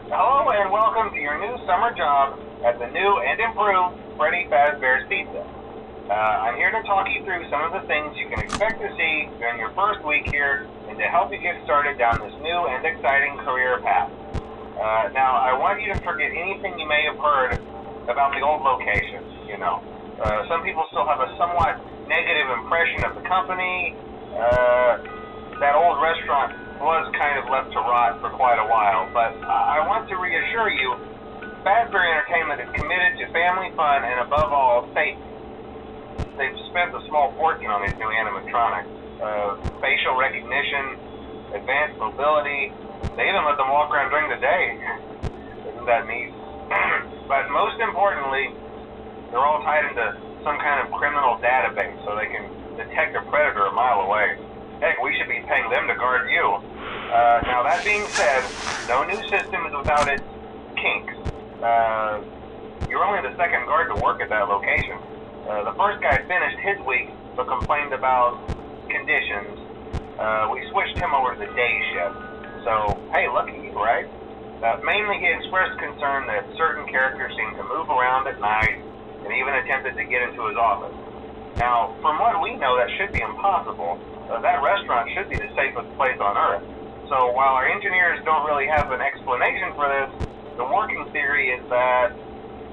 Hello and welcome to your new summer job at the new and improved Freddy Fazbear's Pizza. I'm here to talk you through some of the things you can expect to see during your first week here and to help you get started down this new and exciting career path. Now, I want you to forget anything you may have heard about the old location, some people still have a somewhat negative impression of the company. That old restaurant was kind of left to rot for quite a while, but I want to reassure you, Fazbear Entertainment is committed to family fun and above all, safety. They've spent a small fortune on these new animatronics. Facial recognition, advanced mobility, they even let them walk around during the day. Isn't that neat? But most importantly, they're all tied into some kind of criminal database so they can detect a predator a mile away. Heck, we should be paying them to guard you. Now that being said, no new system is without its kinks. You're only the second guard to work at that location. The first guy finished his week but complained about conditions. We switched him over to the day shift. So, hey, lucky you, right? Mainly he expressed concern that certain characters seemed to move around at night and even attempted to get into his office. Now, from what we know, that should be impossible. That restaurant should be the safest place on Earth. So while our engineers don't really have an explanation for this, the working theory is that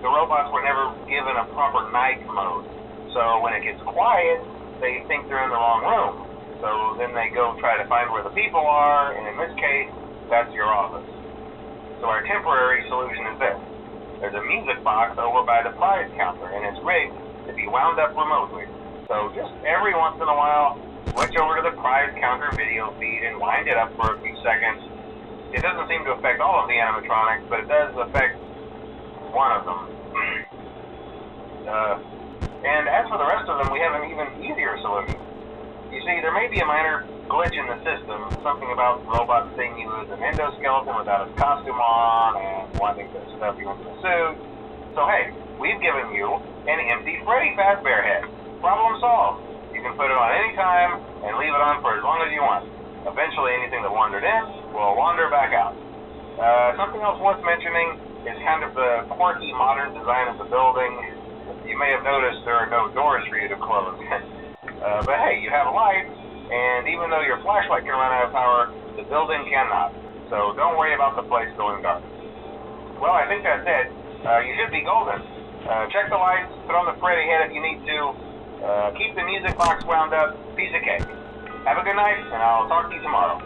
the robots were never given a proper night mode. So when it gets quiet, they think they're in the wrong room. So then they go try to find where the people are, and in this case, that's your office. So our temporary solution is this. There's a music box over by the prize counter, and it's rigged to be wound up remotely. So just every once in a while, switch over to the prize counter video feed and wind it up for a few seconds. It doesn't seem to affect all of the animatronics, but it does affect one of them. And as for the rest of them, we have an even easier solution. You see, there may be a minor glitch in the system, something about robots seeing you as an endoskeleton without his costume on and wanting to stuff you into a suit. So hey, we've given you an empty Freddy Fazbear head. Problem solved. You can put it on any time and leave it on for as long as you want. Eventually anything that wandered in will wander back out. Something else worth mentioning is kind of the quirky modern design of the building. You may have noticed there are no doors for you to close. But hey, you have lights, and even though your flashlight can run out of power, the building cannot. So don't worry about the place going dark. Well, I think that's it. You should be golden. Check the lights, put on the Freddy head if you need to. Keep the music box wound up. Piece of cake. Have a good night, and I'll talk to you tomorrow.